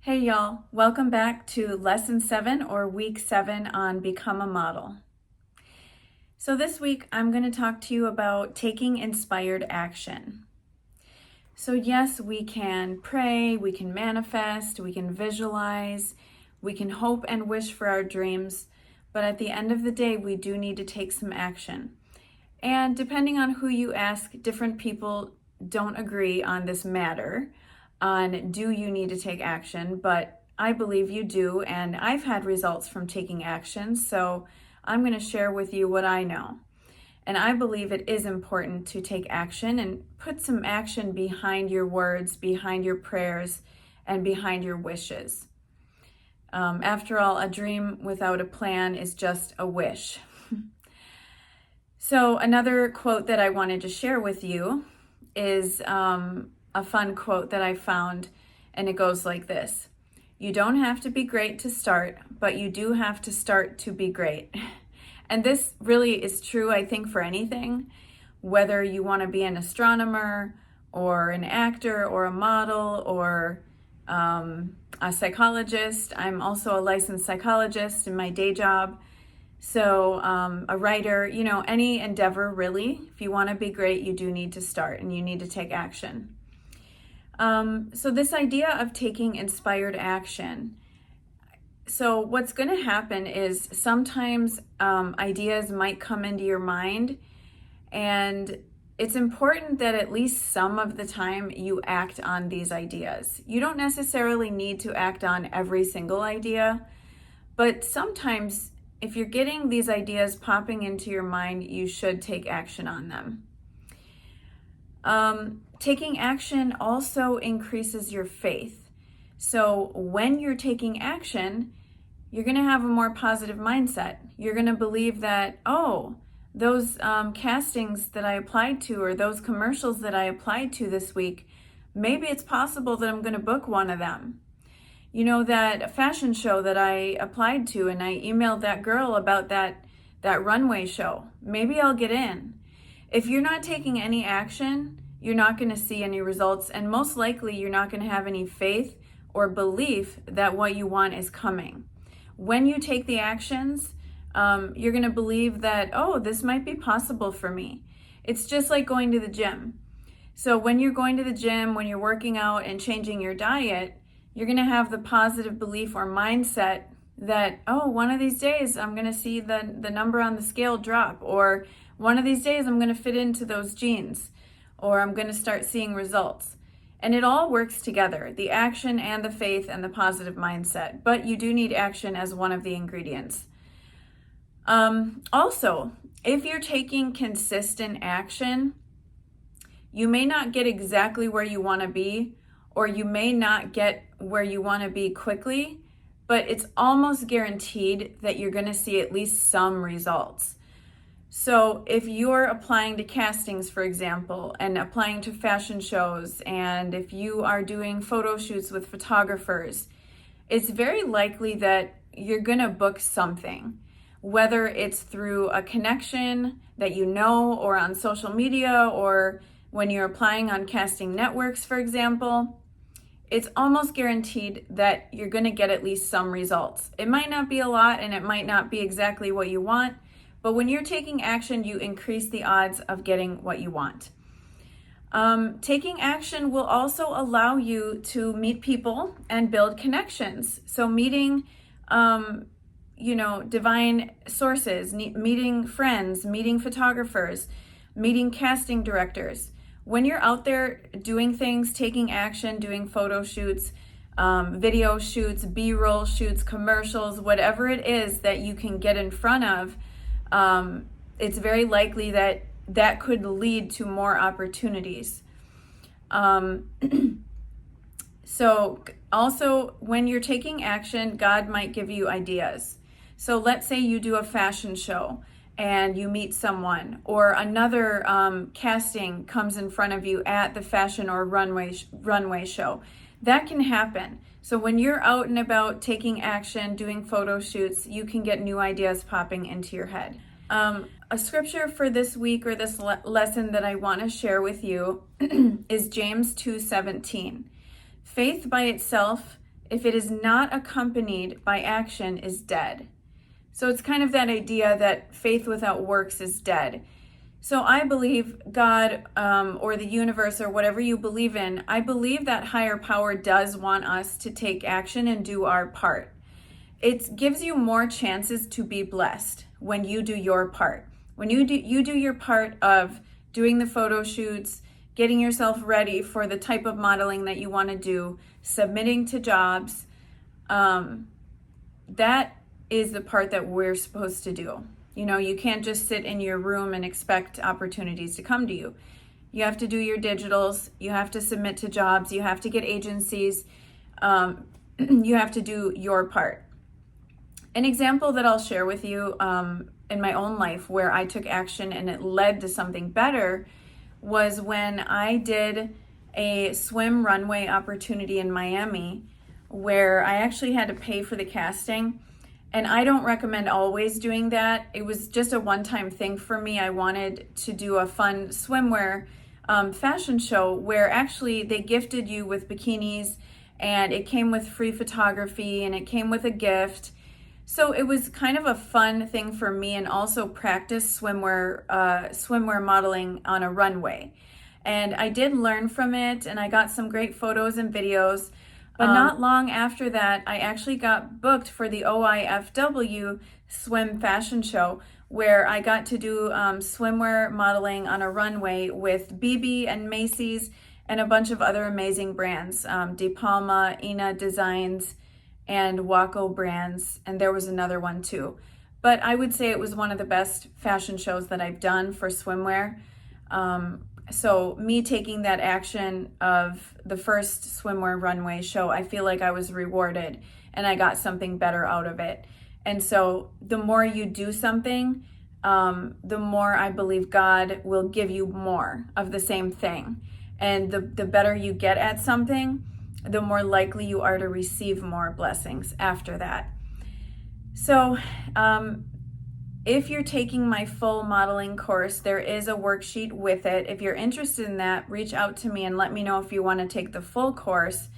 Hey y'all, welcome back to Lesson 7 or Week 7 on Become a Model. So this week I'm going to talk to you about taking inspired action. So yes, we can pray, we can manifest, we can visualize, we can hope and wish for our dreams, but at the end of the day we do need to take some action. And depending on who you ask, different people don't agree on this matter. On do you need to take action, but I believe you do, and I've had results from taking action, so I'm going to share with you what I know. And I believe it is important to take action and put some action behind your words, behind your prayers, and behind your wishes. After all, a dream without a plan is just a wish. So another quote that I wanted to share with you is a fun quote that I found, and it goes like this: "You don't have to be great to start, but you do have to start to be great." And this really is true, I think, for anything, whether you want to be an astronomer or an actor or a model or a psychologist. I'm also a licensed psychologist in my day job. So a writer, any endeavor really. If you want to be great, you do need to start and you need to take action. So this idea of taking inspired action. So what's going to happen is sometimes ideas might come into your mind, and it's important that at least some of the time you act on these ideas. You don't necessarily need to act on every single idea, but sometimes if you're getting these ideas popping into your mind, you should take action on them. Taking action also increases your faith. So when you're taking action, you're going to have a more positive mindset. You're going to believe that, those castings that I applied to or those commercials that I applied to this week, maybe it's possible that I'm going to book one of them. That fashion show that I applied to and I emailed that girl about that runway show, maybe I'll get in. If you're not taking any action, you're not going to see any results, and most likely you're not going to have any faith or belief that what you want is coming. When you take the actions, you're going to believe that, this might be possible for me. It's just like going to the gym. So when you're going to the gym, when you're working out and changing your diet, you're going to have the positive belief or mindset that, one of these days I'm going to see the number on the scale drop, or one of these days I'm going to fit into those jeans, or I'm going to start seeing results. And it all works together, the action and the faith and the positive mindset. But you do need action as one of the ingredients. Also, if you're taking consistent action, you may not get exactly where you want to be, or you may not get where you want to be quickly, but it's almost guaranteed that you're going to see at least some results. So if you're applying to castings, for example, and applying to fashion shows, and if you are doing photo shoots with photographers, it's very likely that you're going to book something, whether it's through a connection that you know, or on social media, or when you're applying on casting networks, for example. It's almost guaranteed that you're going to get at least some results. It might not be a lot, and it might not be exactly what you want, but when you're taking action, you increase the odds of getting what you want. Taking action will also allow you to meet people and build connections. So meeting, divine sources, meeting friends, meeting photographers, meeting casting directors. When you're out there doing things, taking action, doing photo shoots, video shoots, B-roll shoots, commercials, whatever it is that you can get in front of, it's very likely that could lead to more opportunities. So also, when you're taking action, God might give you ideas. So let's say you do a fashion show and you meet someone, or another casting comes in front of you at the fashion or runway show. That can happen. So when you're out and about taking action, doing photo shoots, you can get new ideas popping into your head. A scripture for this week, or this lesson that I want to share with you is James 2:17. Faith by itself if it is not accompanied by action, is dead. So it's kind of that idea that faith without works is dead. So I believe God or the universe or whatever you believe in, I believe that higher power does want us to take action and do our part. It gives you more chances to be blessed when you do your part. When you do your part of doing the photo shoots, getting yourself ready for the type of modeling that you want to do, submitting to jobs, that is the part that we're supposed to do. You know, you can't just sit in your room and expect opportunities to come to you. You have to do your digitals, you have to submit to jobs, you have to get agencies, you have to do your part. An example that I'll share with you in my own life where I took action and it led to something better was when I did a swim runway opportunity in Miami where I actually had to pay for the casting. And I don't recommend always doing that. It was just a one-time thing for me. I wanted to do a fun swimwear fashion show where actually they gifted you with bikinis and it came with free photography and it came with a gift. So it was kind of a fun thing for me and also practice swimwear modeling on a runway. And I did learn from it and I got some great photos and videos. But not long after that, I actually got booked for the OIFW swim fashion show where I got to do swimwear modeling on a runway with BB and Macy's and a bunch of other amazing brands, De Palma, Ina Designs, and Waco brands, and there was another one too. But I would say it was one of the best fashion shows that I've done for swimwear. So me taking that action of the first swimwear runway show, I feel like I was rewarded and I got something better out of it. And so the more you do something, the more I believe God will give you more of the same thing. And the better you get at something, the more likely you are to receive more blessings after that. So, if you're taking my full modeling course, there is a worksheet with it. If you're interested in that, reach out to me and let me know if you want to take the full course.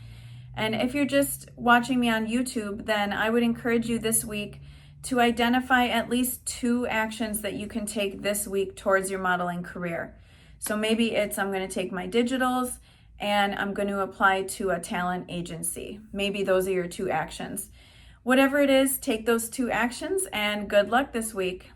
And if you're just watching me on YouTube, then I would encourage you this week to identify at least 2 actions that you can take this week towards your modeling career. So maybe it's I'm going to take my digitals and I'm going to apply to a talent agency. Maybe those are your 2 actions. Whatever it is, take those 2 actions and good luck this week.